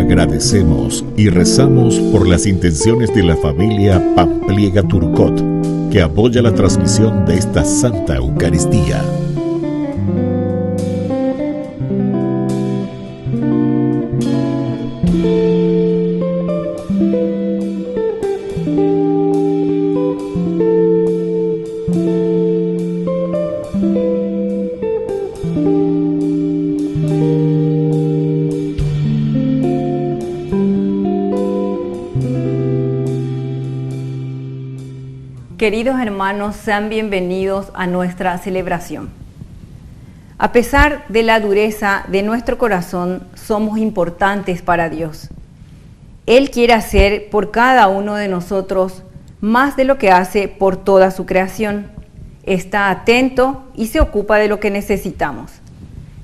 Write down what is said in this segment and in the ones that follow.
Agradecemos y rezamos por las intenciones de la familia Pampliega Turcot, que apoya la transmisión de esta Santa Eucaristía. Queridos hermanos, sean bienvenidos a nuestra celebración. A pesar de la dureza de nuestro corazón, somos importantes para Dios. Él quiere hacer por cada uno de nosotros más de lo que hace por toda su creación. Está atento y se ocupa de lo que necesitamos.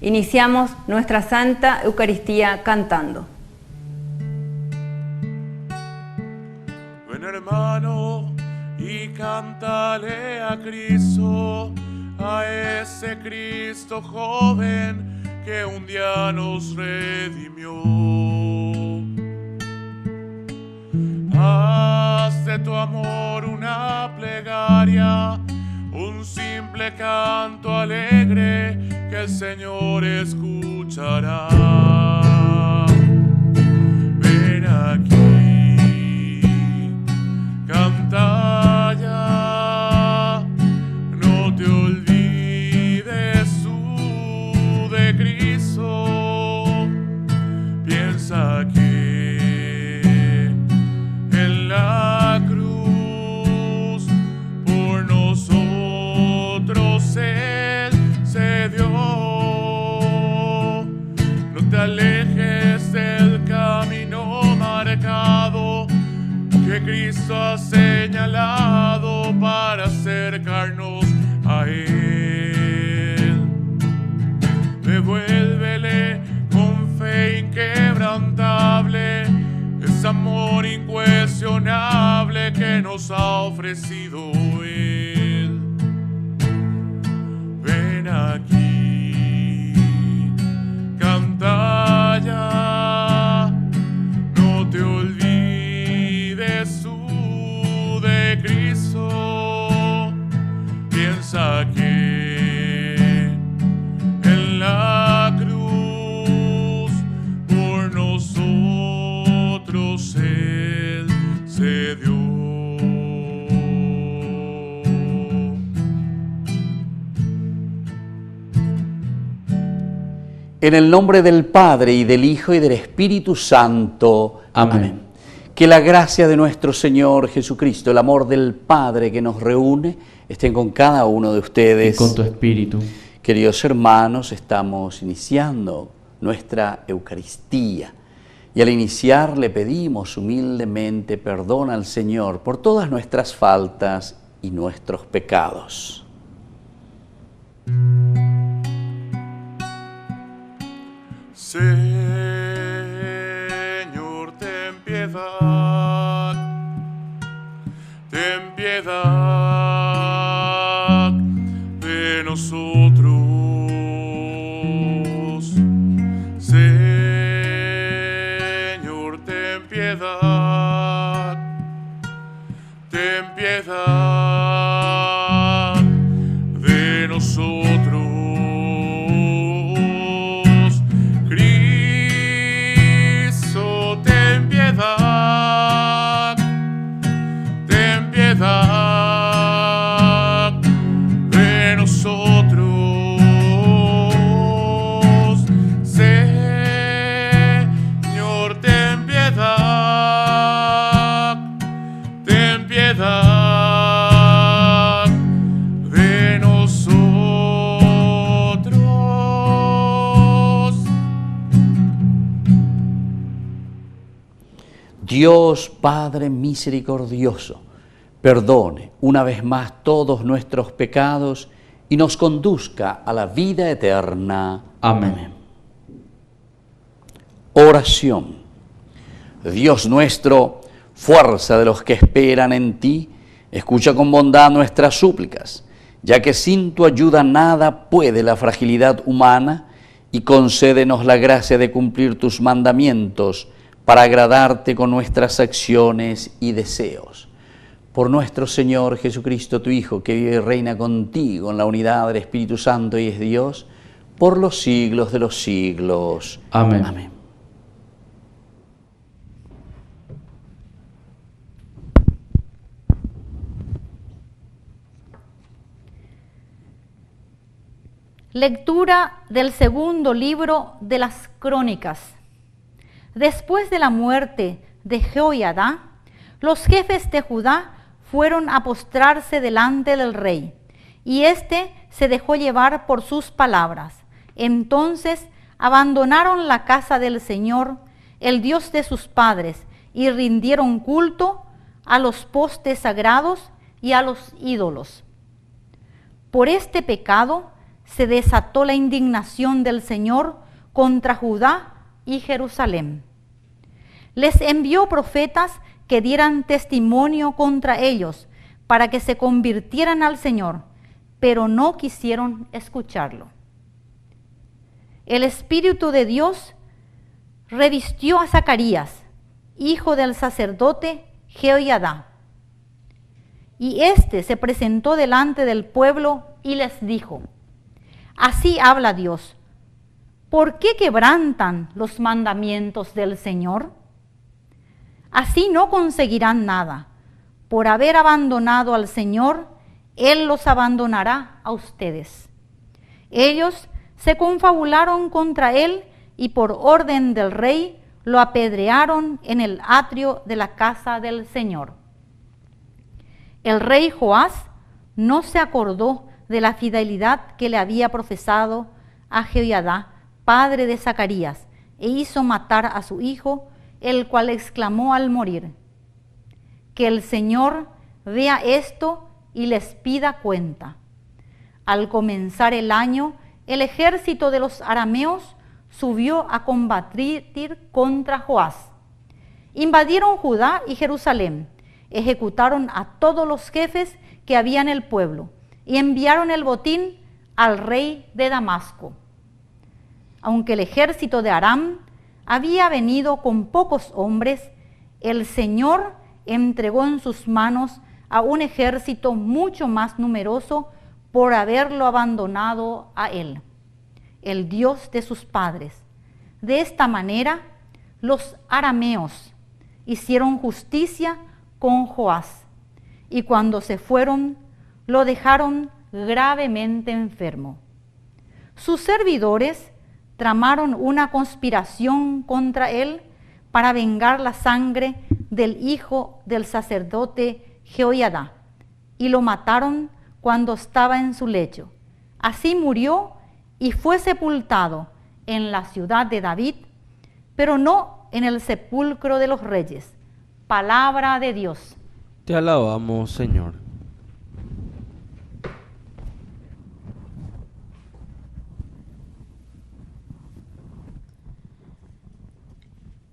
Iniciamos nuestra Santa Eucaristía cantando. Ven, hermano, y cántale a Cristo, a ese Cristo joven que un día nos redimió. Haz de tu amor una plegaria, un simple canto alegre que el Señor escuchará. Ven aquí, canta ya, no te olvides tú de Cristo. Piensa que en la cruz por nosotros Él se dio. No te alejes del camino marcado que Cristo ha señalado para acercarnos a Él. Devuélvele con fe inquebrantable ese amor incuestionable que nos ha ofrecido Él. Ven aquí, canta ya, no te olvides tú de Cristo. Piensa que en la cruz por nosotros Él se dio. En el nombre del Padre, y del Hijo, y del Espíritu Santo. Amén. Que la gracia de nuestro Señor Jesucristo, el amor del Padre que nos reúne, estén con cada uno de ustedes. Y con tu espíritu. Queridos hermanos, estamos iniciando nuestra Eucaristía. Y al iniciar le pedimos humildemente perdón al Señor por todas nuestras faltas y nuestros pecados. Señor, ten piedad, ten piedad de nosotros. Señor, ten piedad, ten piedad de nosotros. Ten piedad de nosotros, Señor, ten piedad de nosotros. Dios Padre misericordioso, perdone una vez más todos nuestros pecados y nos conduzca a la vida eterna. Amén. Oración. Dios nuestro, fuerza de los que esperan en ti, escucha con bondad nuestras súplicas, ya que sin tu ayuda nada puede la fragilidad humana, y concédenos la gracia de cumplir tus mandamientos, para agradarte con nuestras acciones y deseos. Por nuestro Señor Jesucristo, tu Hijo, que vive y reina contigo en la unidad del Espíritu Santo y es Dios, por los siglos de los siglos. Amén. Amén. Lectura del segundo libro de las Crónicas. Después de la muerte de Jehoiada, los jefes de Judá fueron a postrarse delante del rey, y éste se dejó llevar por sus palabras. Entonces abandonaron la casa del Señor, el Dios de sus padres, y rindieron culto a los postes sagrados y a los ídolos. Por este pecado se desató la indignación del Señor contra Judá y Jerusalén. Les envió profetas que dieran testimonio contra ellos para que se convirtieran al Señor, pero no quisieron escucharlo. El Espíritu de Dios revistió a Zacarías, hijo del sacerdote Jehoiada, y éste se presentó delante del pueblo y les dijo: Así habla Dios, ¿por qué quebrantan los mandamientos del Señor? Así no conseguirán nada. Por haber abandonado al Señor, Él los abandonará a ustedes. Ellos se confabularon contra Él y por orden del rey lo apedrearon en el atrio de la casa del Señor. El rey Joás no se acordó de la fidelidad que le había profesado a Jehoiada, padre de Zacarías, e hizo matar a su hijo, el cual exclamó al morir: Que el Señor vea esto y les pida cuenta. Al comenzar el año, el ejército de los arameos subió a combatir contra Joás. Invadieron Judá y Jerusalén, ejecutaron a todos los jefes que había en el pueblo y enviaron el botín al rey de Damasco. Aunque el ejército de Aram había venido con pocos hombres, el Señor entregó en sus manos a un ejército mucho más numeroso por haberlo abandonado a Él, el Dios de sus padres. De esta manera, los arameos hicieron justicia con Joás, y cuando se fueron, lo dejaron gravemente enfermo. Sus servidores tramaron una conspiración contra él para vengar la sangre del hijo del sacerdote Jehoiada, y lo mataron cuando estaba en su lecho. Así murió y fue sepultado en la ciudad de David, pero no en el sepulcro de los reyes. Palabra de Dios. Te alabamos, Señor.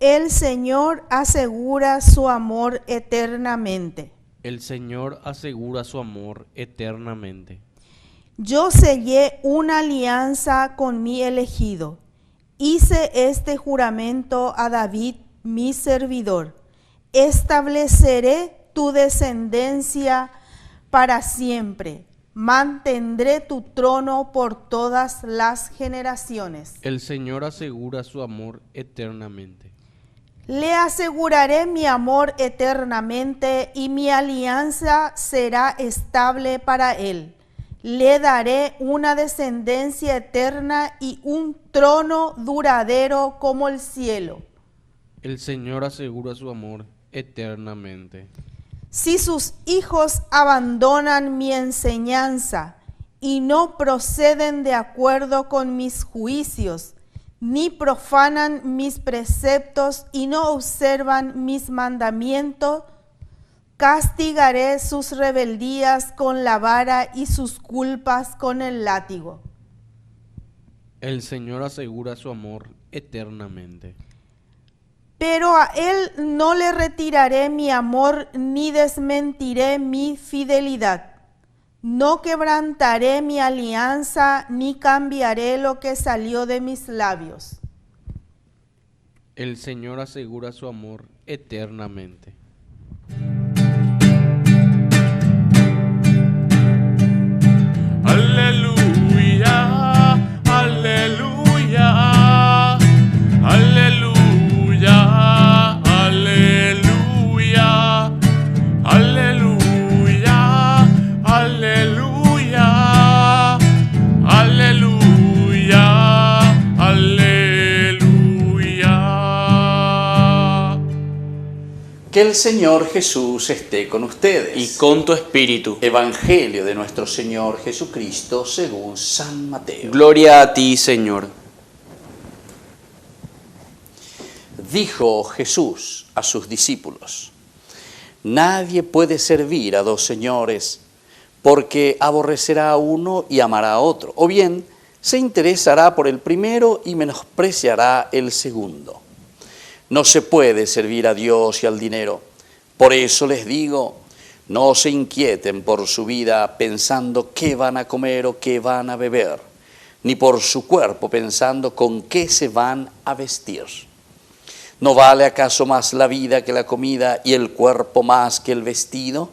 El Señor asegura su amor eternamente. El Señor asegura su amor eternamente. Yo sellé una alianza con mi elegido. Hice este juramento a David, mi servidor. Estableceré tu descendencia para siempre. Mantendré tu trono por todas las generaciones. El Señor asegura su amor eternamente. Le aseguraré mi amor eternamente y mi alianza será estable para él. Le daré una descendencia eterna y un trono duradero como el cielo. El Señor asegura su amor eternamente. Si sus hijos abandonan mi enseñanza y no proceden de acuerdo con mis juicios, ni profanan mis preceptos y no observan mis mandamientos, castigaré sus rebeldías con la vara y sus culpas con el látigo. El Señor asegura su amor eternamente. Pero a él no le retiraré mi amor ni desmentiré mi fidelidad. No quebrantaré mi alianza ni cambiaré lo que salió de mis labios. El Señor asegura su amor eternamente. Aleluya, aleluya, aleluya, aleluya, aleluya, aleluya, aleluya, aleluya. Que el Señor Jesús esté con ustedes. Y con tu espíritu. Evangelio de nuestro Señor Jesucristo según San Mateo. Gloria a ti, Señor. Dijo Jesús a sus discípulos: nadie puede servir a dos señores, porque aborrecerá a uno y amará a otro, o bien se interesará por el primero y menospreciará el segundo. No se puede servir a Dios y al dinero. Por eso les digo, no se inquieten por su vida pensando qué van a comer o qué van a beber, ni por su cuerpo pensando con qué se van a vestir. ¿No vale acaso más la vida que la comida y el cuerpo más que el vestido?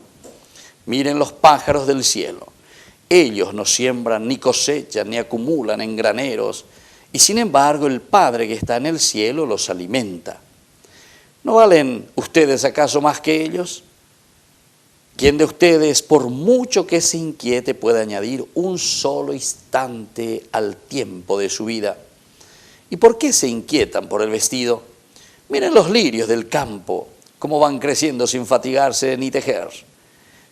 Miren los pájaros del cielo. Ellos no siembran, ni cosechan, ni acumulan en graneros, y sin embargo el Padre que está en el cielo los alimenta. ¿No valen ustedes acaso más que ellos? ¿Quién de ustedes, por mucho que se inquiete, puede añadir un solo instante al tiempo de su vida? ¿Y por qué se inquietan por el vestido? Miren los lirios del campo, cómo van creciendo sin fatigarse ni tejer.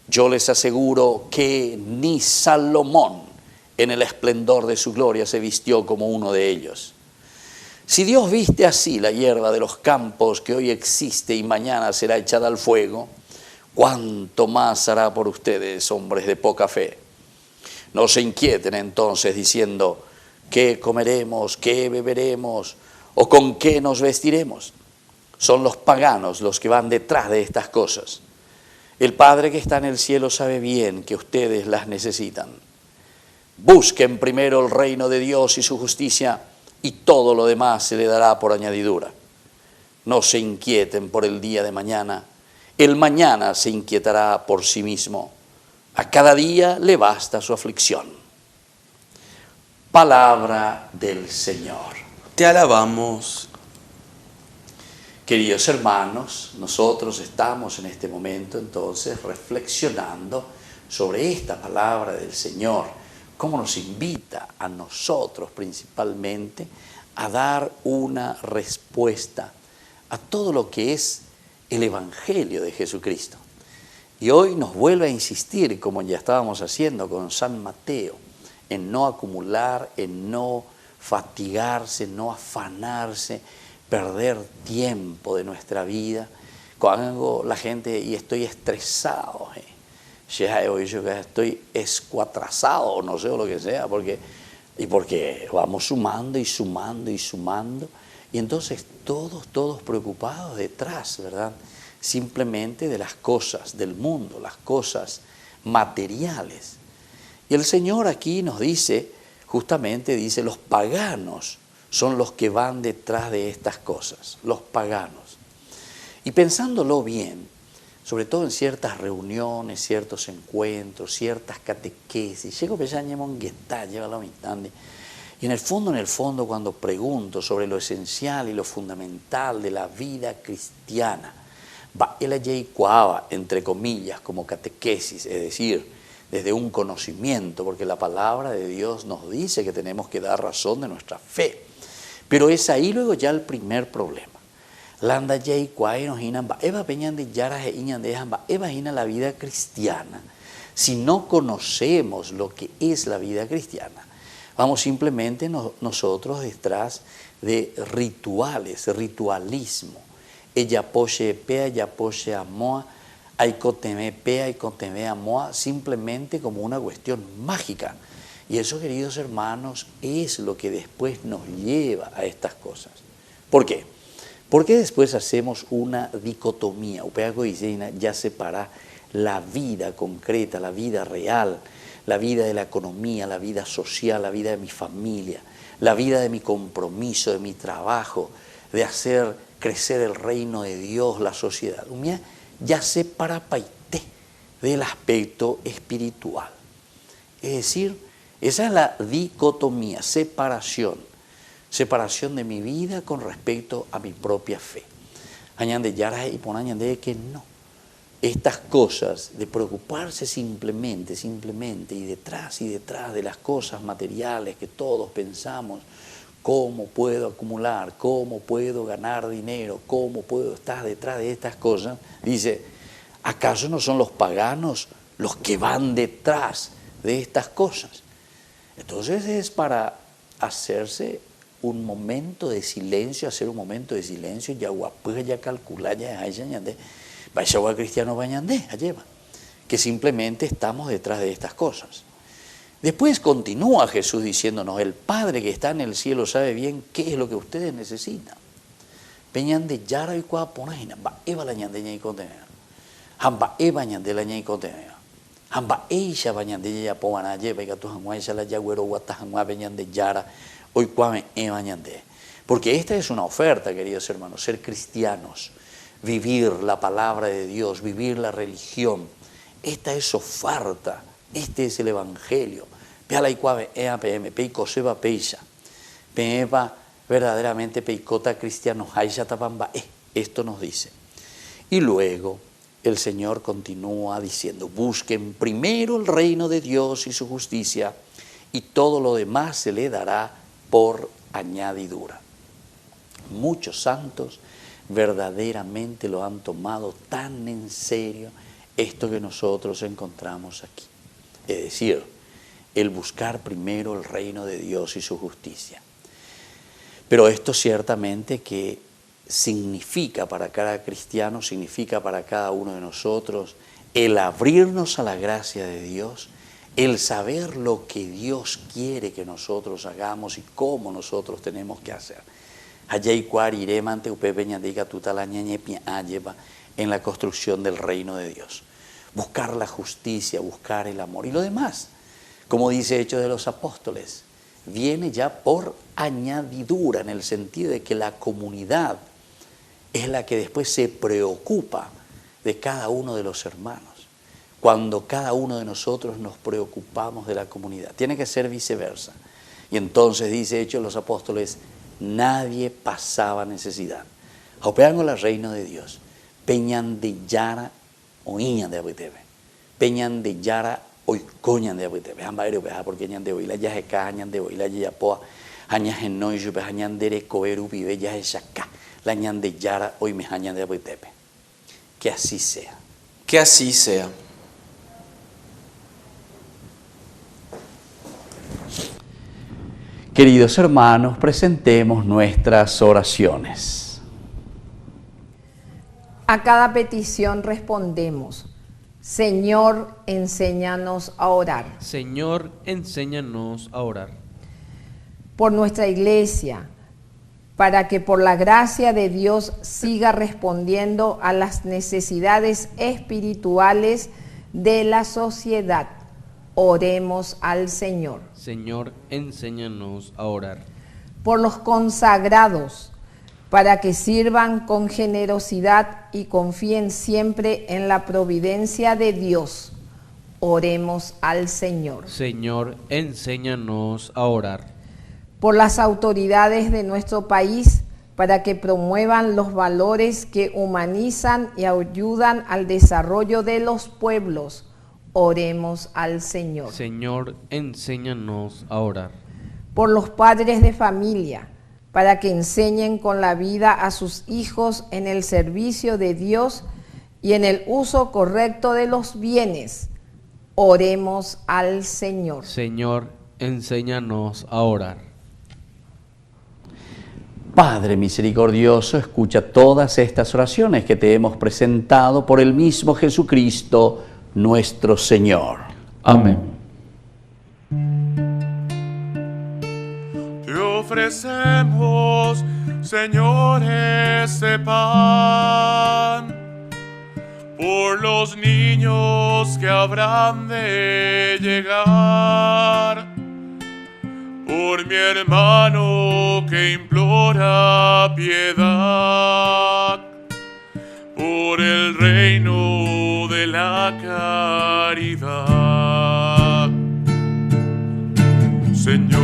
Yo les aseguro que ni Salomón, en el esplendor de su gloria, se vistió como uno de ellos. Si Dios viste así la hierba de los campos que hoy existe y mañana será echada al fuego, ¿cuánto más hará por ustedes, hombres de poca fe? No se inquieten entonces diciendo, ¿qué comeremos, qué beberemos o con qué nos vestiremos? Son los paganos los que van detrás de estas cosas. El Padre que está en el cielo sabe bien que ustedes las necesitan. Busquen primero el reino de Dios y su justicia, y todo lo demás se le dará por añadidura. No se inquieten por el día de mañana. El mañana se inquietará por sí mismo. A cada día le basta su aflicción. Palabra del Señor. Te alabamos. Queridos hermanos, nosotros estamos en este momento entonces reflexionando sobre esta palabra del Señor, cómo nos invita a nosotros principalmente a dar una respuesta a todo lo que es el Evangelio de Jesucristo. Y hoy nos vuelve a insistir, como ya estábamos haciendo con San Mateo, en no acumular, en no fatigarse, no afanarse, perder tiempo de nuestra vida. Cuando la gente, y estoy estresado, hoy yo estoy escuatrasado, no sé lo que sea, porque vamos sumando y sumando y sumando, y entonces todos preocupados detrás, ¿verdad? Simplemente de las cosas del mundo, las cosas materiales. Y el Señor aquí nos dice, justamente dice, los paganos son los que van detrás de estas cosas, los paganos. Y pensándolo bien, sobre todo en ciertas reuniones, ciertos encuentros, ciertas catequesis, llego a pensar lleva la mitad. Y en el fondo, cuando pregunto sobre lo esencial y lo fundamental de la vida cristiana, va el ayeicuaba, entre comillas, como catequesis, es decir, desde un conocimiento, porque la palabra de Dios nos dice que tenemos que dar razón de nuestra fe. Pero es ahí luego ya el primer problema. Landa yei kwai nos inamba eva peñan de yara e iñan de hamba eva ina la vida cristiana. Si no conocemos lo que es la vida cristiana, vamos simplemente nosotros detrás de rituales, ritualismo. Ella poche pea, ella poche amoa, aikoteme pea, aikoteme amoa, simplemente como una cuestión mágica. Y eso, queridos hermanos, es lo que después nos lleva a estas cosas. ¿Por qué? Porque después hacemos una dicotomía, ya separa la vida concreta, la vida real, la vida de la economía, la vida social, la vida de mi familia, la vida de mi compromiso, de mi trabajo, de hacer crecer el reino de Dios, la sociedad. Ya se parapaité del aspecto espiritual. Es decir, esa es la dicotomía, separación de mi vida con respecto a mi propia fe. Añade yara y pon añade que no. Estas cosas de preocuparse simplemente y detrás de las cosas materiales que todos pensamos, cómo puedo acumular, cómo puedo ganar dinero, cómo puedo estar detrás de estas cosas, dice, ¿acaso no son los paganos los que van detrás de estas cosas? Entonces es para hacerse un momento de silencio, ya guapura, ya calcular, ya añade, vaya cristiano bañandé, lleva, que simplemente estamos detrás de estas cosas. Después continúa Jesús diciéndonos, el Padre que está en el cielo sabe bien qué es lo que ustedes necesitan. Peñande yara y cuaponajina, va eva la ñande ña y contenera. Hamba eva ñande la ña y contenera. Hamba eisha bañande ya pomana lleva y gatu hanguaisha la yagüero guata hangua beñande yara hoy cuame eva ñande. Porque esta es una oferta, queridos hermanos, ser cristianos, vivir la palabra de Dios, vivir la religión. Esta es oferta. Este es el Evangelio. Peala y cuave EAPM, peicoseba peisa. Peeva verdaderamente peicota cristiano, haisha tapamba. Esto nos dice. Y luego el Señor continúa diciendo, busquen primero el reino de Dios y su justicia, y todo lo demás se le dará por añadidura. Muchos santos verdaderamente lo han tomado tan en serio esto que nosotros encontramos aquí. Es decir, el buscar primero el reino de Dios y su justicia. Pero esto ciertamente que significa para cada cristiano, significa para cada uno de nosotros el abrirnos a la gracia de Dios, el saber lo que Dios quiere que nosotros hagamos y cómo nosotros tenemos que hacer. En la construcción del reino de Dios. Buscar la justicia, buscar el amor y lo demás, como dice Hechos de los Apóstoles, viene ya por añadidura, en el sentido de que la comunidad es la que después se preocupa de cada uno de los hermanos. Cuando cada uno de nosotros nos preocupamos de la comunidad, tiene que ser viceversa. Y entonces dice Hechos de los Apóstoles, nadie pasaba necesidad. Operan con el reino de Dios. Peñan de yara oíñan de abitebe. Peñan de yara oicoñan de abitebe. Hambaero peja porque ñan de oíla ya se cañan de oíla ya poa. Añas en no y su peja ñan de recoveru vive ya se saca. La ñan de yara hoy me hañan de abitebe. Que así sea. Que así sea. Queridos hermanos, presentemos nuestras oraciones. A cada petición respondemos, Señor, enséñanos a orar. Señor, enséñanos a orar. Por nuestra iglesia, para que por la gracia de Dios siga respondiendo a las necesidades espirituales de la sociedad. Oremos al Señor. Señor, enséñanos a orar. Por los consagrados, para que sirvan con generosidad y confíen siempre en la providencia de Dios. Oremos al Señor. Señor, enséñanos a orar. Por las autoridades de nuestro país, para que promuevan los valores que humanizan y ayudan al desarrollo de los pueblos. Oremos al Señor. Señor, enséñanos a orar. Por los padres de familia, para que enseñen con la vida a sus hijos en el servicio de Dios y en el uso correcto de los bienes. Oremos al Señor. Señor, enséñanos a orar. Padre misericordioso, escucha todas estas oraciones que te hemos presentado por el mismo Jesucristo, nuestro Señor. Amén. Te ofrecemos, Señor, ese pan por los niños que habrán de llegar, por mi hermano que implora piedad, por el reino de la caridad. Señor,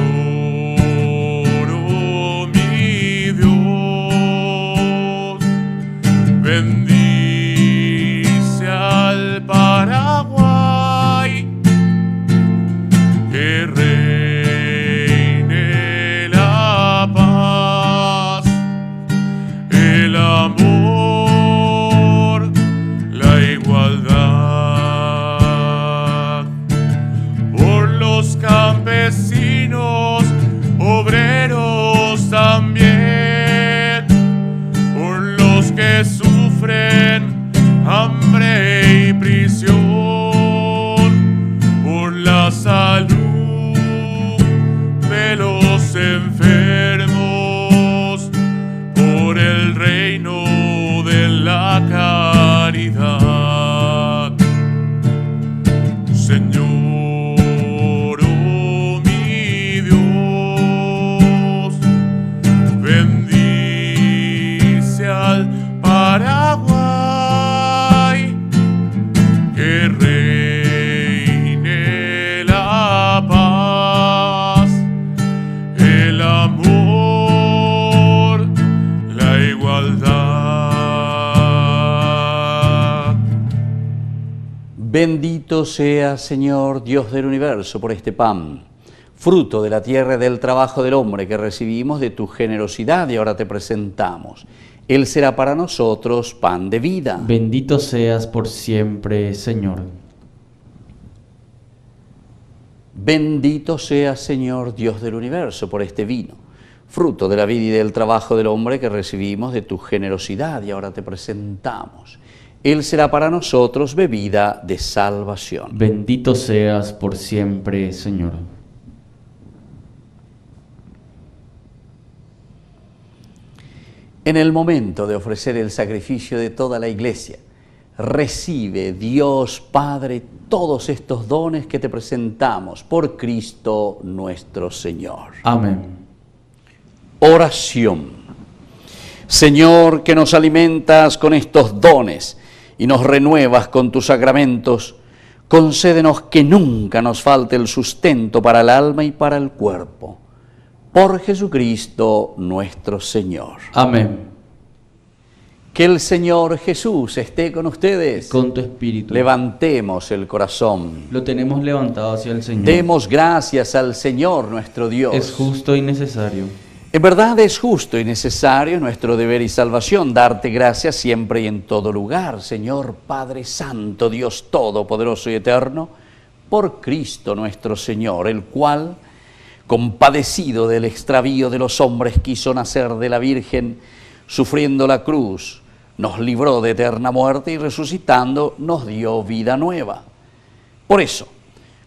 oh mi Dios, bendice al Paraguay, que reine la paz, el amor, la igualdad. Por los campesinos, obreros también, por los que sufren hambre y prisión, por la salud de los enfermos, por el reino de la caridad. Señor, oh mi Dios, bendice al Paraguay, que reine la paz, el amor, la igualdad. Bendito sea, Señor, Dios del universo, por este pan, fruto de la tierra y del trabajo del hombre que recibimos de tu generosidad y ahora te presentamos. Él será para nosotros pan de vida. Bendito seas por siempre, Señor. Bendito sea, Señor, Dios del universo, por este vino, fruto de la vida y del trabajo del hombre que recibimos de tu generosidad y ahora te presentamos. Él será para nosotros bebida de salvación. Bendito seas por siempre, Señor. En el momento de ofrecer el sacrificio de toda la Iglesia, recibe, Dios Padre, todos estos dones que te presentamos por Cristo nuestro Señor. Amén. Oración. Señor, que nos alimentas con estos dones y nos renuevas con tus sacramentos, concédenos que nunca nos falte el sustento para el alma y para el cuerpo. Por Jesucristo nuestro Señor. Amén. Que el Señor Jesús esté con ustedes. Con tu espíritu. Levantemos el corazón. Lo tenemos levantado hacia el Señor. Demos gracias al Señor nuestro Dios. Es justo y necesario. En verdad es justo y necesario, nuestro deber y salvación, darte gracias siempre y en todo lugar, Señor Padre Santo, Dios Todopoderoso y Eterno, por Cristo nuestro Señor, el cual, compadecido del extravío de los hombres, quiso nacer de la Virgen, sufriendo la cruz, nos libró de eterna muerte y resucitando nos dio vida nueva. Por eso,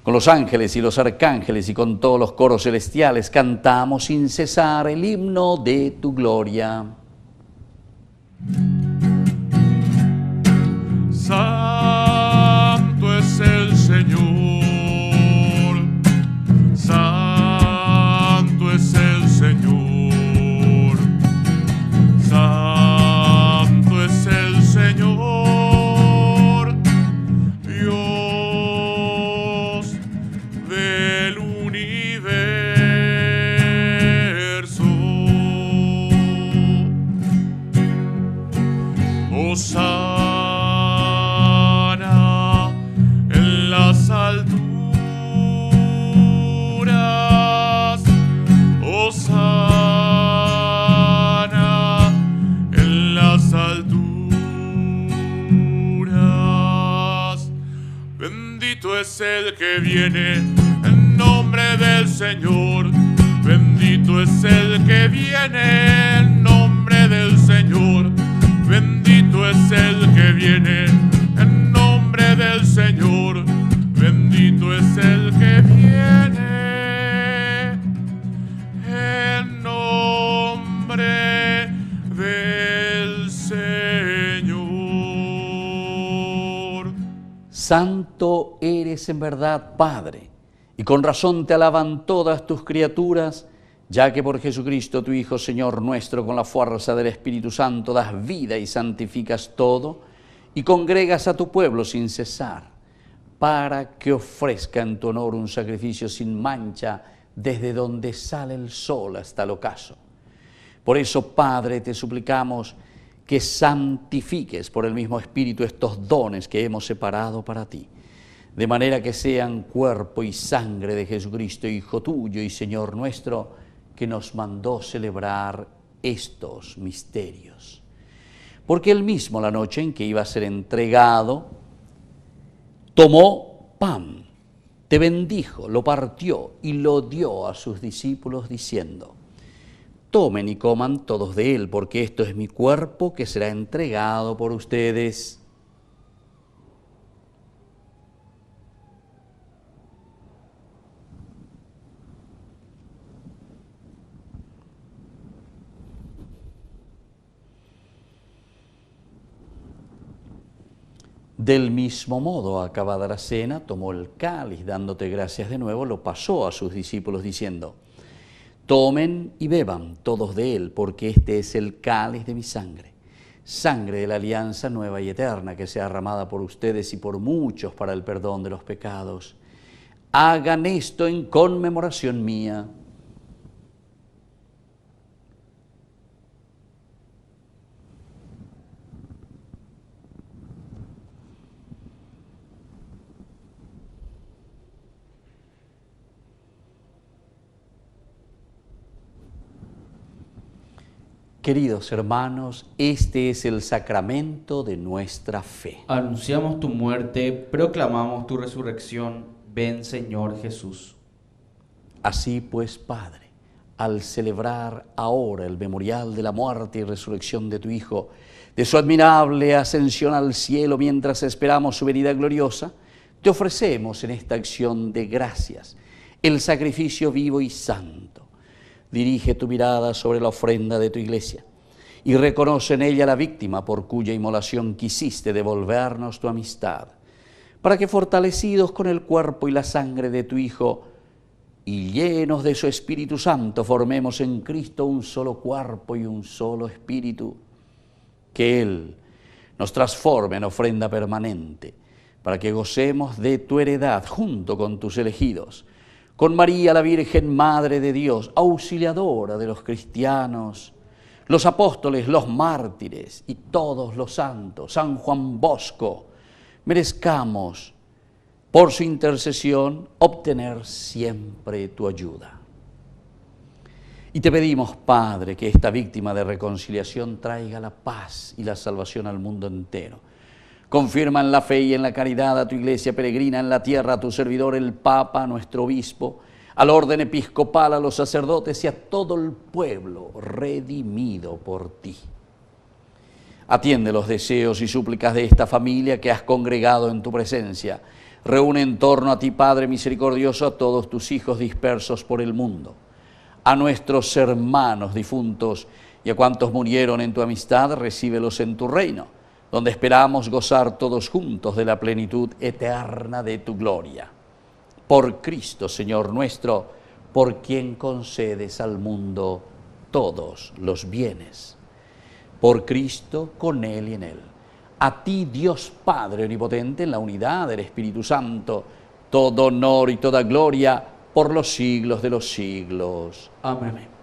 con los ángeles y los arcángeles y con todos los coros celestiales cantamos sin cesar el himno de tu gloria. Santo es el Señor, santo es el Señor, santo es el Señor, Dios del universo. Hosana en las alturas, hosana en las alturas. Bendito es el que viene en nombre del Señor, bendito es el que viene en nombre del Señor, bendito es el que viene en nombre del Señor, bendito es el que viene en nombre del Señor. Santo eres en verdad, Padre, Y con razón te alaban todas tus criaturas, ya que por Jesucristo tu Hijo, Señor nuestro, con la fuerza del Espíritu Santo das vida y santificas todo, y congregas a tu pueblo sin cesar, para que ofrezca en tu honor un sacrificio sin mancha desde donde sale el sol hasta el ocaso. Por eso, Padre, te suplicamos que santifiques por el mismo Espíritu estos dones que hemos separado para ti, de manera que sean cuerpo y sangre de Jesucristo, Hijo tuyo y Señor nuestro, que nos mandó celebrar estos misterios. Porque él mismo, la noche en que iba a ser entregado, tomó pan, te bendijo, lo partió y lo dio a sus discípulos diciendo: tomen y coman todos de él, porque esto es mi cuerpo que será entregado por ustedes. Del mismo modo, acabada la cena, tomó el cáliz, dándote gracias de nuevo, lo pasó a sus discípulos diciendo: tomen y beban todos de él, porque este es el cáliz de mi sangre, sangre de la alianza nueva y eterna, que sea derramada por ustedes y por muchos para el perdón de los pecados. Hagan esto en conmemoración mía. Queridos hermanos, este es el sacramento de nuestra fe. Anunciamos tu muerte, proclamamos tu resurrección. Ven, Señor Jesús. Así pues, Padre, al celebrar ahora el memorial de la muerte y resurrección de tu Hijo, de su admirable ascensión al cielo mientras esperamos su venida gloriosa, te ofrecemos en esta acción de gracias el sacrificio vivo y santo. Dirige tu mirada sobre la ofrenda de tu iglesia y reconoce en ella la víctima por cuya inmolación quisiste devolvernos tu amistad, para que fortalecidos con el cuerpo y la sangre de tu Hijo y llenos de su Espíritu Santo formemos en Cristo un solo cuerpo y un solo espíritu. Que Él nos transforme en ofrenda permanente, para que gocemos de tu heredad junto con tus elegidos, con María la Virgen Madre de Dios, auxiliadora de los cristianos, los apóstoles, los mártires y todos los santos, San Juan Bosco, merezcamos por su intercesión obtener siempre tu ayuda. Y te pedimos, Padre, que esta víctima de reconciliación traiga la paz y la salvación al mundo entero. Confirma en la fe y en la caridad a tu iglesia peregrina en la tierra, a tu servidor el Papa, a nuestro obispo, al orden episcopal, a los sacerdotes y a todo el pueblo redimido por ti. Atiende los deseos y súplicas de esta familia que has congregado en tu presencia. Reúne en torno a ti, Padre misericordioso, a todos tus hijos dispersos por el mundo, a nuestros hermanos difuntos y a cuantos murieron en tu amistad, recíbelos en tu reino, donde esperamos gozar todos juntos de la plenitud eterna de tu gloria. Por Cristo, Señor nuestro, por quien concedes al mundo todos los bienes. Por Cristo, con Él y en Él. A ti, Dios Padre omnipotente, en la unidad del Espíritu Santo, todo honor y toda gloria por los siglos de los siglos. Amén.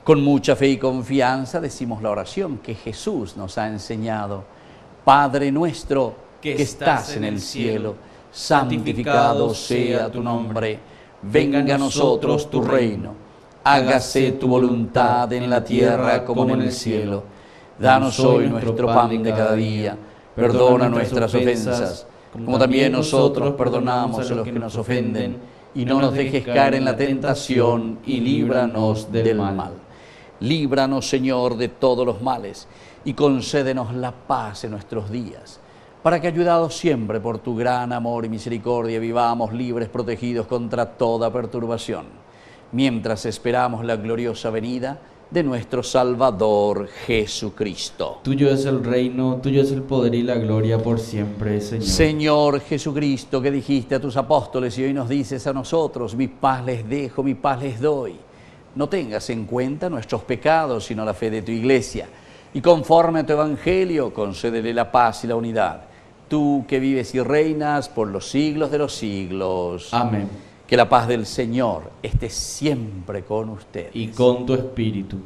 Con mucha fe y confianza decimos la oración que Jesús nos ha enseñado. Padre nuestro que estás en el cielo, santificado sea tu nombre. Venga a nosotros tu reino. Hágase tu voluntad en la tierra como en el cielo. Danos hoy nuestro pan de cada día. Perdona nuestras ofensas, como también nosotros perdonamos a los que nos ofenden. Y no nos dejes caer en la tentación y líbranos del mal. Líbranos, Señor, de todos los males y concédenos la paz en nuestros días, para que, ayudados siempre por tu gran amor y misericordia, vivamos libres, protegidos contra toda perturbación, mientras esperamos la gloriosa venida de nuestro Salvador Jesucristo. Tuyo es el reino, tuyo es el poder y la gloria por siempre, Señor. Señor Jesucristo, que dijiste a tus apóstoles y hoy nos dices a nosotros, mi paz les dejo, mi paz les doy. No tengas en cuenta nuestros pecados, sino la fe de tu Iglesia. Y conforme a tu Evangelio, concédele la paz y la unidad. Tú que vives y reinas por los siglos de los siglos. Amén. Que la paz del Señor esté siempre con ustedes. Y con tu espíritu.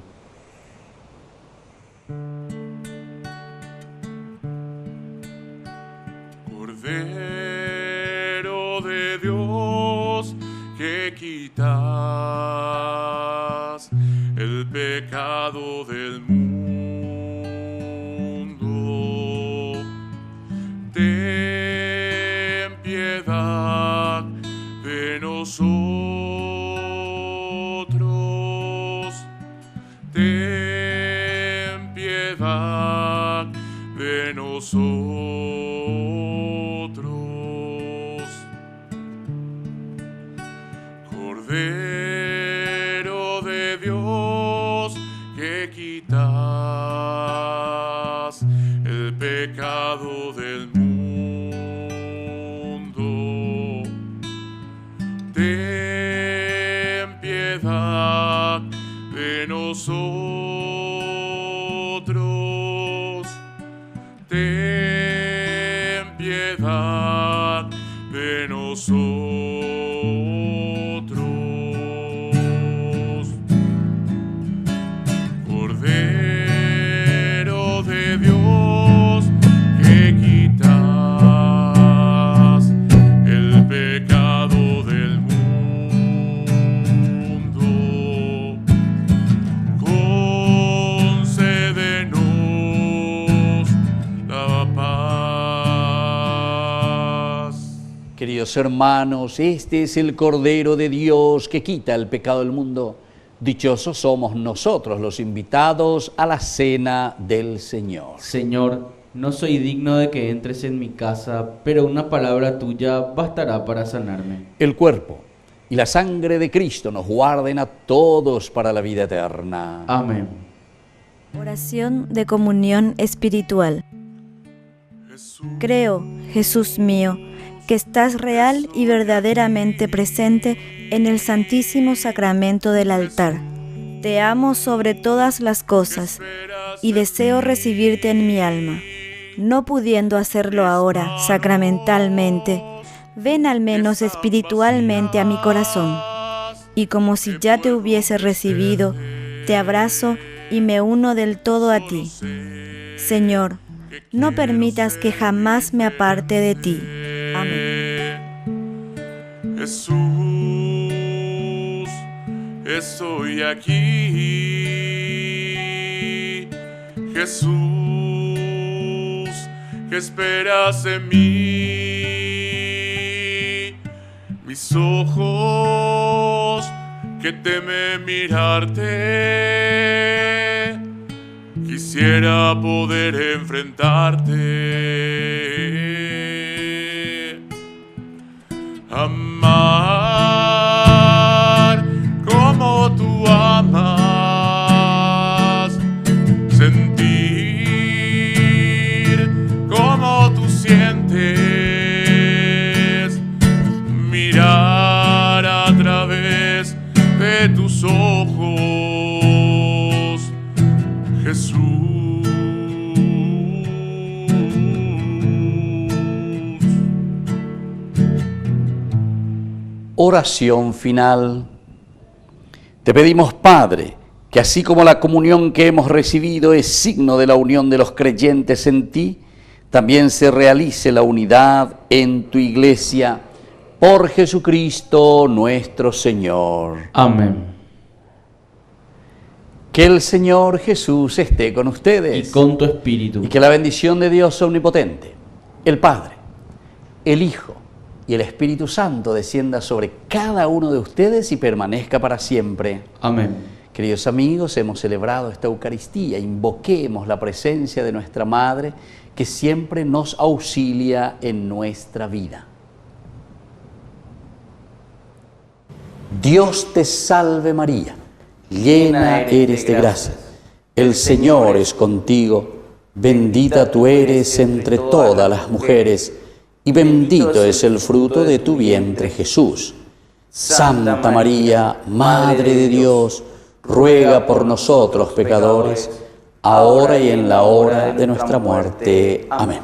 Cordero de Dios, que quitas el pecado del mundo, ten piedad de nosotros, ten piedad de nosotros. Cordero de Dios, que quitas el pecado del mundo, ten piedad de nosotros, ten piedad de nosotros. Cordero de Dios, que quitas el pecado del mundo, concédenos la paz. Queridos hermanos, este es el Cordero de Dios que quita el pecado del mundo. Dichosos somos nosotros los invitados a la cena del Señor. Señor, no soy digno de que entres en mi casa, pero una palabra tuya bastará para sanarme. El cuerpo y la sangre de Cristo nos guarden a todos para la vida eterna. Amén. Oración de comunión espiritual. Creo, Jesús mío, que estás real y verdaderamente presente en el Santísimo Sacramento del altar. Te amo sobre todas las cosas y deseo recibirte en mi alma. No pudiendo hacerlo ahora sacramentalmente, ven al menos espiritualmente a mi corazón. Y como si ya te hubiese recibido, te abrazo y me uno del todo a ti. Señor, no permitas que jamás me aparte de ti. Amén. Jesús, estoy aquí. Jesús, ¿qué esperas en mí? Mis ojos que temen mirarte, quisiera poder enfrentarte. Amar como tú amas, sentir como tú sientes, mirar a través de tus ojos, Jesús. Oración final. Te pedimos, Padre, que así como la comunión que hemos recibido es signo de la unión de los creyentes en ti, también se realice la unidad en tu Iglesia, por Jesucristo nuestro Señor. Amén. Que el Señor Jesús esté con ustedes. Y con tu espíritu. Y que la bendición de Dios omnipotente, el Padre, el Hijo y el Espíritu Santo descienda sobre cada uno de ustedes y permanezca para siempre. Amén. Queridos amigos, hemos celebrado esta Eucaristía. Invoquemos la presencia de nuestra Madre, que siempre nos auxilia en nuestra vida. Dios te salve María, llena eres de gracia. El Señor es contigo, bendita tú eres entre todas las mujeres, y bendito es el fruto de tu vientre, Jesús. Santa María, Madre de Dios, ruega por nosotros pecadores, ahora y en la hora de nuestra muerte. Amén.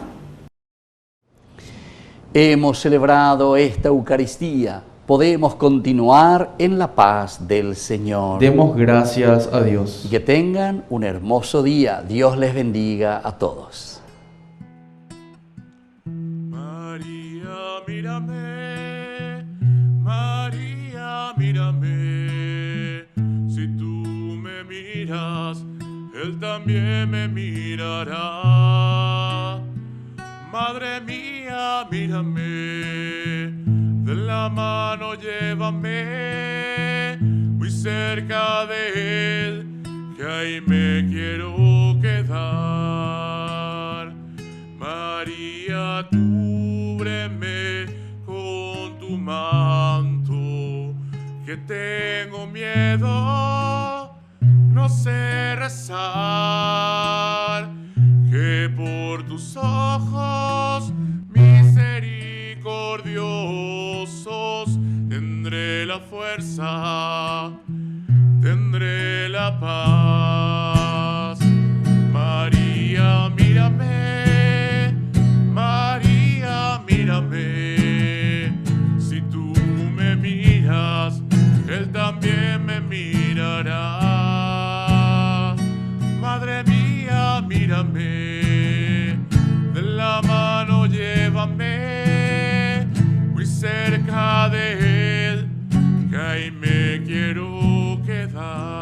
Hemos celebrado esta Eucaristía. Podemos continuar en la paz del Señor. Demos gracias a Dios. Y que tengan un hermoso día. Dios les bendiga a todos. María, mírame, María, mírame. Si tú me miras, Él también me mirará. Madre mía, mírame, de la mano llévame, muy cerca de Él, que ahí me quiero quedar. María, cúbreme con tu manto, que tengo miedo, no sé rezar, que por tus ojos misericordiosos tendré la fuerza, tendré la paz. María, mírame, María, mírame. Si tú me miras, Él también me mirará. Madre mía, mírame, de la mano llévame, muy cerca de Él, que ahí me quiero quedar.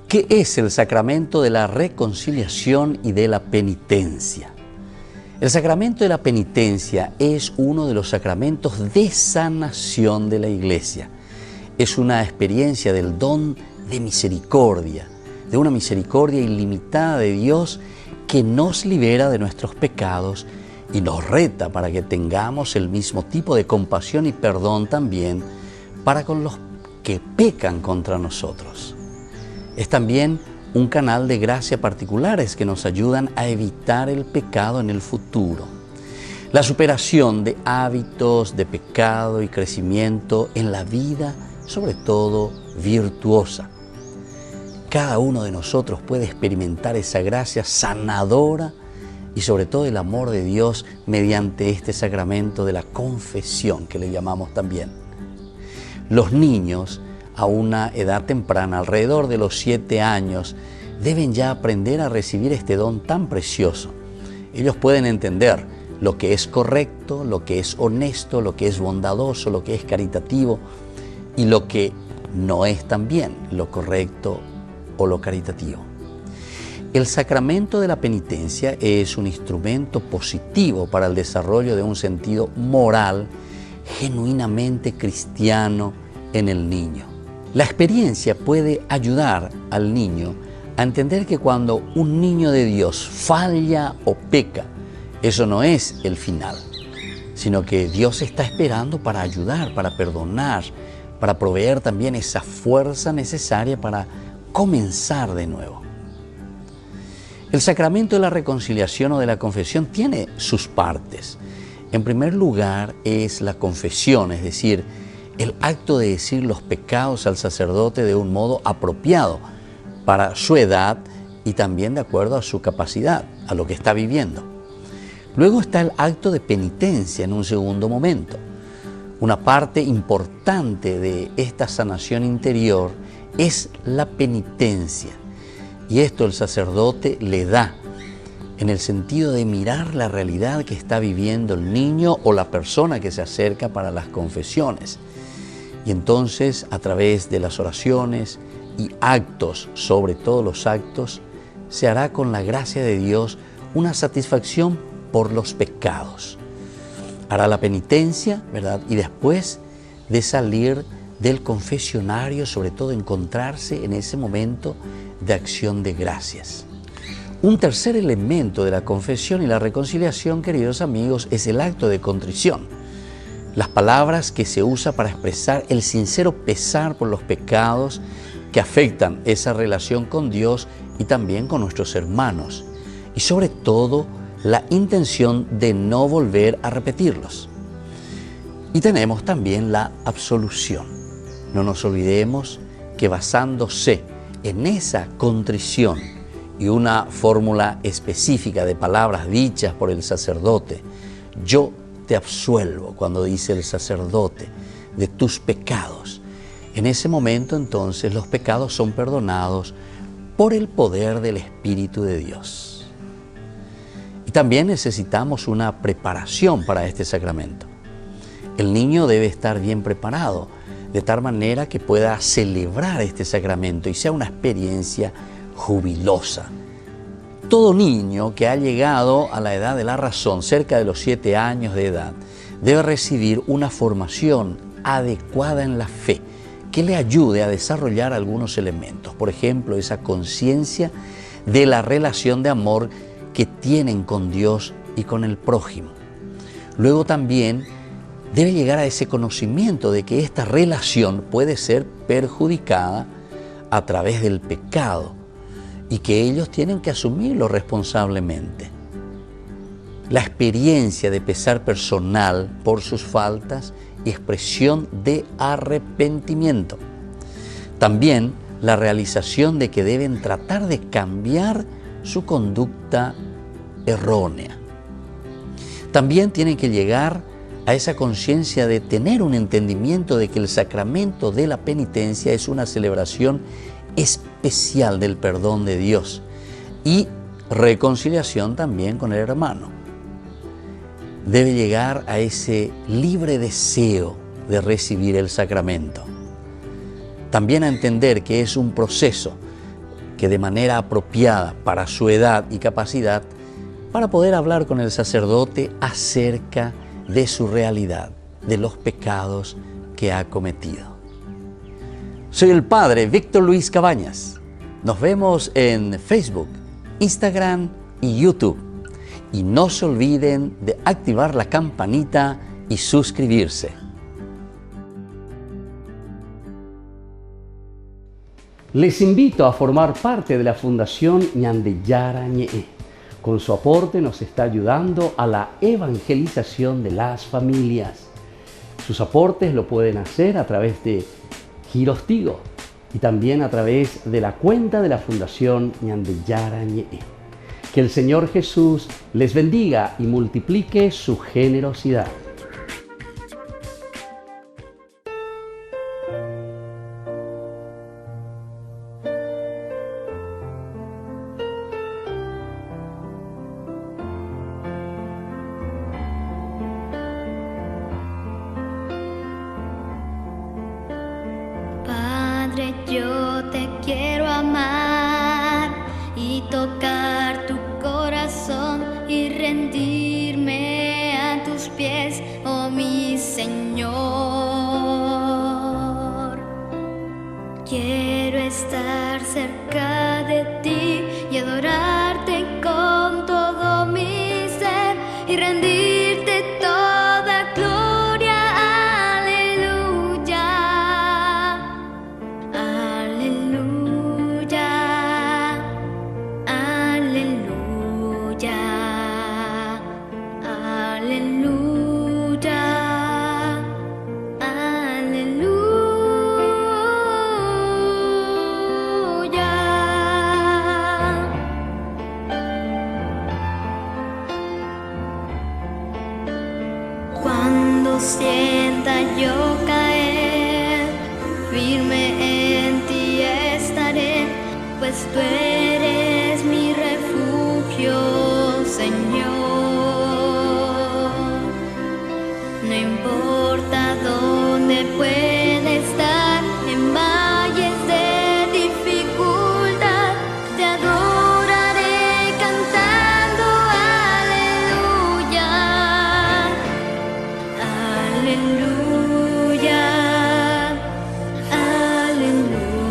¿Qué es el sacramento de la reconciliación y de la penitencia? El sacramento de la penitencia es uno de los sacramentos de sanación de la Iglesia. Es una experiencia del don de misericordia, de una misericordia ilimitada de Dios que nos libera de nuestros pecados y nos reta para que tengamos el mismo tipo de compasión y perdón también para con los que pecan contra nosotros. Es también un canal de gracia particulares que nos ayudan a evitar el pecado en el futuro. La superación de hábitos de pecado y crecimiento en la vida, sobre todo virtuosa. Cada uno de nosotros puede experimentar esa gracia sanadora y sobre todo el amor de Dios mediante este sacramento de la confesión que le llamamos también. Los niños a una edad temprana, alrededor de los 7 años, deben ya aprender a recibir este don tan precioso. Ellos pueden entender lo que es correcto, lo que es honesto, lo que es bondadoso, lo que es caritativo y lo que no es también lo correcto o lo caritativo. El sacramento de la penitencia es un instrumento positivo para el desarrollo de un sentido moral genuinamente cristiano en el niño. La experiencia puede ayudar al niño a entender que cuando un niño de Dios falla o peca, eso no es el final, sino que Dios está esperando para ayudar, para perdonar, para proveer también esa fuerza necesaria para comenzar de nuevo. El sacramento de la reconciliación o de la confesión tiene sus partes. En primer lugar es la confesión, es decir, el acto de decir los pecados al sacerdote de un modo apropiado para su edad y también de acuerdo a su capacidad, a lo que está viviendo. Luego está el acto de penitencia en un segundo momento. Una parte importante de esta sanación interior es la penitencia. Y esto el sacerdote le da en el sentido de mirar la realidad que está viviendo el niño o la persona que se acerca para las confesiones. Y entonces, a través de las oraciones y actos, sobre todo los actos, se hará con la gracia de Dios una satisfacción por los pecados. Hará la penitencia, ¿verdad? Y después de salir del confesionario, sobre todo encontrarse en ese momento de acción de gracias. Un tercer elemento de la confesión y la reconciliación, queridos amigos, es el acto de contrición. Las palabras que se usa para expresar el sincero pesar por los pecados que afectan esa relación con Dios y también con nuestros hermanos. Y sobre todo, la intención de no volver a repetirlos. Y tenemos también la absolución. No nos olvidemos que basándose en esa contrición y una fórmula específica de palabras dichas por el sacerdote, yo te absuelvo, cuando dice el sacerdote, de tus pecados. En ese momento entonces los pecados son perdonados por el poder del Espíritu de Dios. Y también necesitamos una preparación para este sacramento. El niño debe estar bien preparado, de tal manera que pueda celebrar este sacramento y sea una experiencia jubilosa. Todo niño que ha llegado a la edad de la razón, cerca de los 7 años de edad, debe recibir una formación adecuada en la fe que le ayude a desarrollar algunos elementos. Por ejemplo, esa conciencia de la relación de amor que tienen con Dios y con el prójimo. Luego también debe llegar a ese conocimiento de que esta relación puede ser perjudicada a través del pecado y que ellos tienen que asumirlo responsablemente. La experiencia de pesar personal por sus faltas y expresión de arrepentimiento. También la realización de que deben tratar de cambiar su conducta errónea. También tienen que llegar a esa conciencia de tener un entendimiento de que el sacramento de la penitencia es una celebración especial del perdón de Dios y reconciliación también con el hermano. Debe llegar a ese libre deseo de recibir el sacramento. También a entender que es un proceso que de manera apropiada para su edad y capacidad, para poder hablar con el sacerdote acerca de su realidad, de los pecados que ha cometido. Soy el Padre Víctor Luis Cabañas. Nos vemos en Facebook, Instagram y YouTube. Y no se olviden de activar la campanita y suscribirse. Les invito a formar parte de la Fundación Ñandeyara Ñe'e. Con su aporte nos está ayudando a la evangelización de las familias. Sus aportes lo pueden hacer a través de Giros Tigo y también a través de la cuenta de la Fundación Ñandeyara Ñe'e. Que el Señor Jesús les bendiga y multiplique su generosidad. Padre, yo te quiero amar y tocar tu corazón y rendirme a tus pies, oh mi Señor. Quiero estar cerca de ti y adorarte con todo mi ser y rendirte toda gloria. Aleluya, aleluya, aleluya, aleluya, aleluya. Cuando siento sienta yo caer, firme en ti estaré, pues tú eres mi refugio, Señor. No importa dónde pueda estar, en valles de dificultad, te adoraré cantando aleluya, aleluya, aleluya,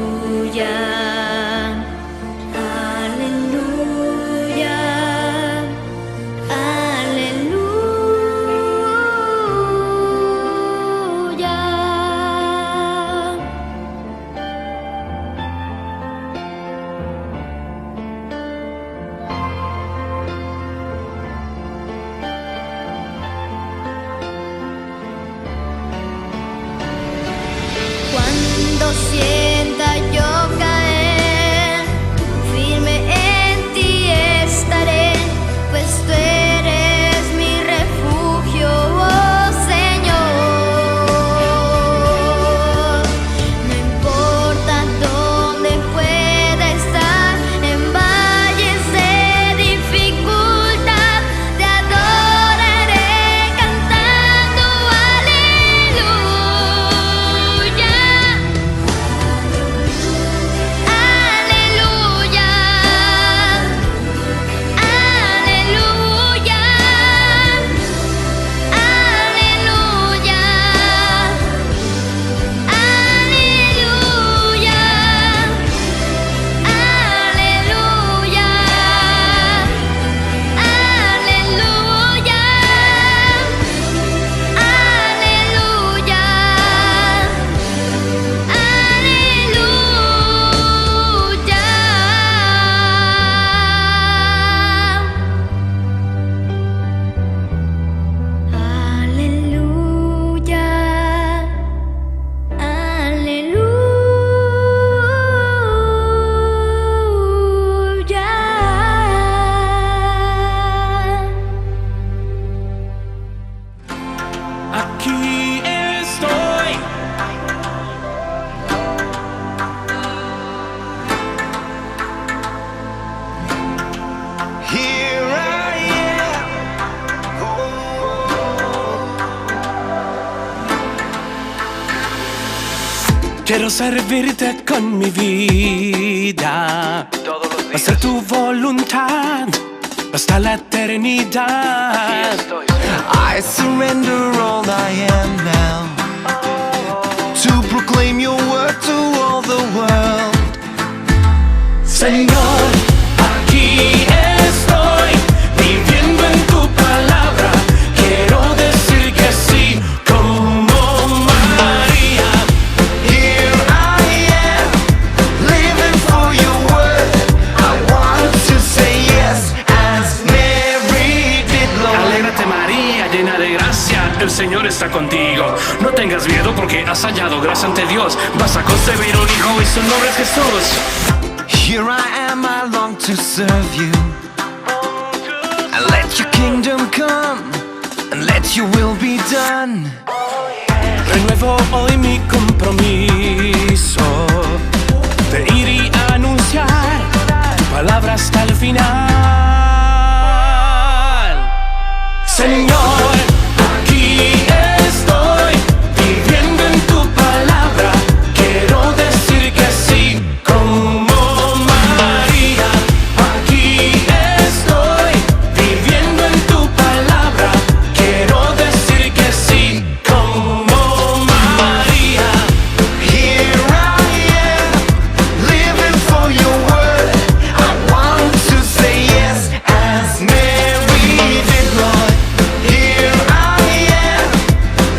cuando sienta yo caer, firme en ti estaré, pues tú eres mi refugio, oh Señor. No importa dónde pueda estar, en valles de dificultad, te adoraré cantando aleluya. Aquí estoy. Here I am. Quiero servirte con mi vida. Todos los días. Hacer tu voluntad hasta la eternidad. I surrender all I am now to proclaim your word to all the world. Señor, aquí estoy, viviendo en tu palabra. Quiero decir que sí, como María. Here I am, living for your word. I want to say yes as Mary did, Lord. Alégrate, María, llena de gracia, el Señor está contigo. No tengas miedo porque has hallado gracia ante Dios. Vas a concebir un hijo y su nombre es Jesús. Here I am, I long to serve you. And let your kingdom come, and let your will be done. Renuevo hoy mi compromiso de ir y anunciar tu palabra hasta el final. Señor, aquí estoy, viviendo en tu palabra. Quiero decir que sí, como María. Aquí estoy, viviendo en tu palabra. Quiero decir que sí, como María. Here I am, living for your word. I want to say yes as Mary did, Lord. Here I am,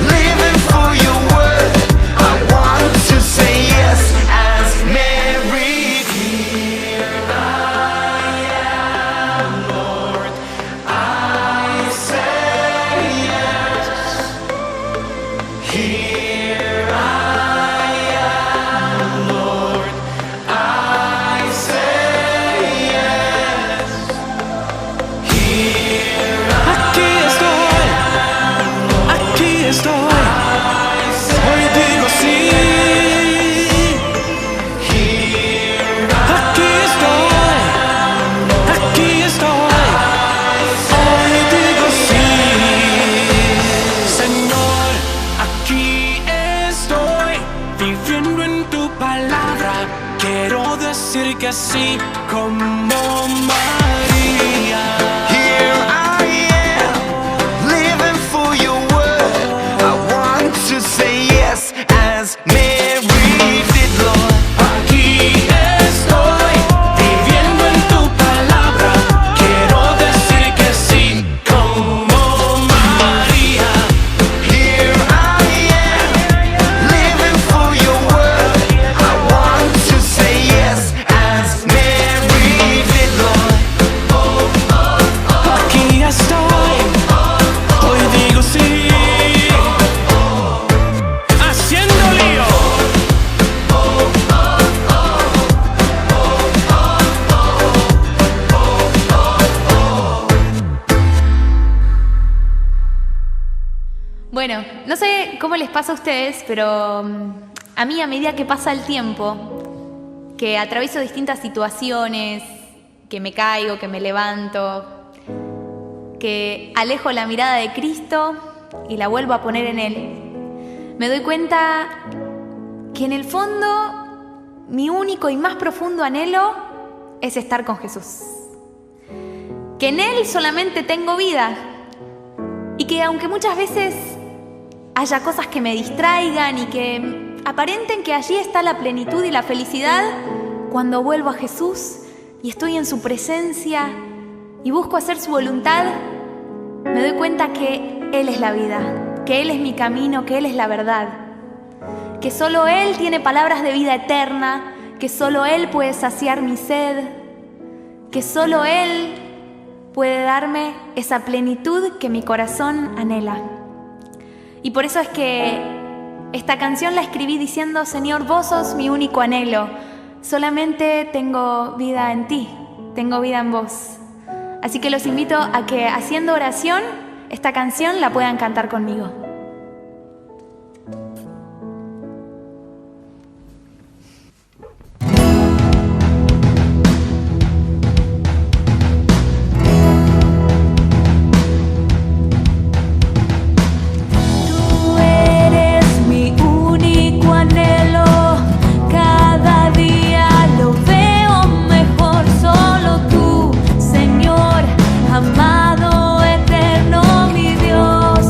living for your word. I want to say yes as Mary. Here I am, Lord. I say yes. Here I am, Lord. I say yes. Here Aquí estoy, aquí estoy. sí, como María. Here I am, living for your word. I want to say yes as Mary did, Lord. Aquí estoy, viviendo en tu palabra. Quiero decir que sí, como María. Here I am, living for your word. I want to say yes as Mary did, Lord. Aquí estoy, hoy digo sí, haciendo lío. Bueno, no sé cómo les pasa a ustedes, pero a mí a medida que pasa el tiempo, que atravieso distintas situaciones, que me caigo, que me levanto, que alejo la mirada de Cristo y la vuelvo a poner en Él, me doy cuenta que en el fondo mi único y más profundo anhelo es estar con Jesús. Que en Él solamente tengo vida y que aunque muchas veces haya cosas que me distraigan y que aparenten que allí está la plenitud y la felicidad, cuando vuelvo a Jesús y estoy en su presencia y busco hacer su voluntad, me doy cuenta que Él es la vida, que Él es mi camino, que Él es la verdad, que solo Él tiene palabras de vida eterna, que solo Él puede saciar mi sed, que solo Él puede darme esa plenitud que mi corazón anhela. Y por eso es que esta canción la escribí diciendo: Señor, vos sos mi único anhelo, solamente tengo vida en ti, tengo vida en vos. Así que los invito a que haciendo oración, esta canción la puedan cantar conmigo. Amado eterno, mi Dios,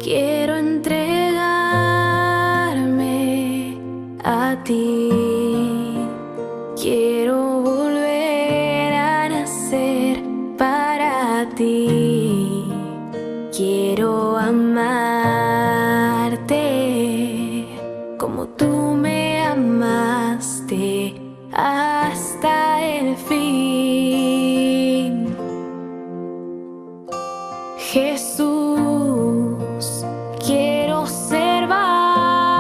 quiero entregarme a ti. Quiero volver a nacer para ti. Quiero amarte como tú me amaste hasta el fin. Jesús, quiero ser barro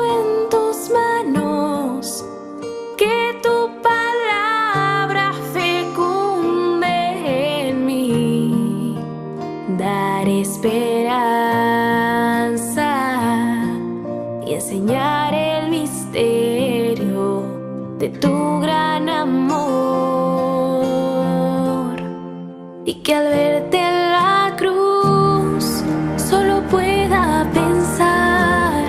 en tus manos, que tu palabra fecunde en mí, dar esperanza y enseñar el misterio de tu gran amor, y que al verte en la cruz solo pueda pensar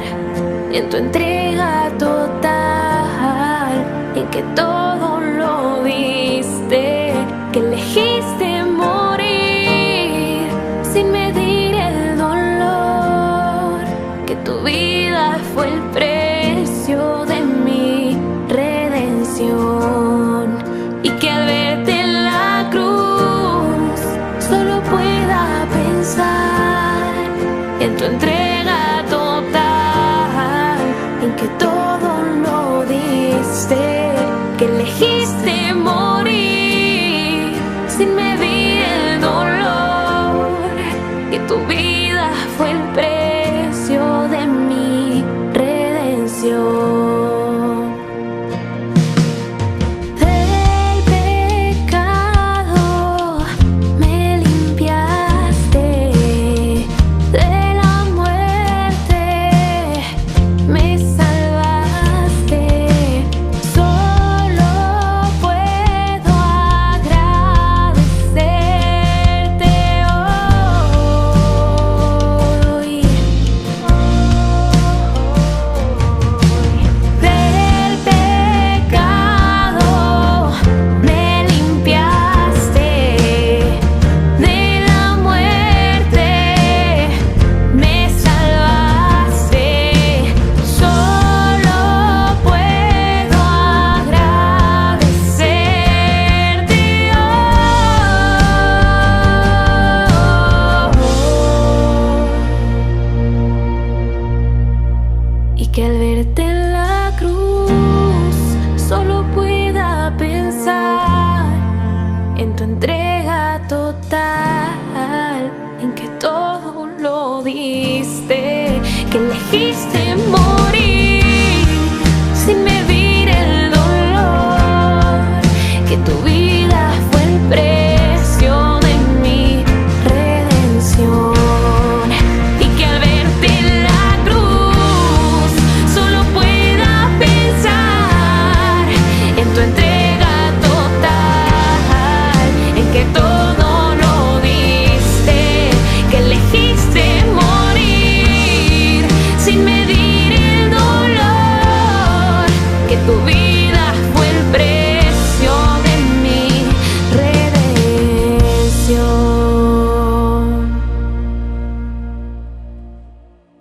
en tu entrega total, en que todo lo diste, que elegiste morir sin medir el dolor, que tu vida fue el precio de mi redención, y que al verte en la cruz solo pueda pensar en tu entrega total, en que todo lo diste, que elegiste morir sin medir el dolor, que tu vida fue el precio de mi redención. Del pecado me limpiaste, de la muerte me salvaste. Solo puedo agradecerte hoy. Del pecado me limpiaste, de la muerte me salvaste. Solo puedo agradecerte hoy. Y que al verte en la cruz solo pueda pensar en tu entrega total, en que todo lo diste, que elegiste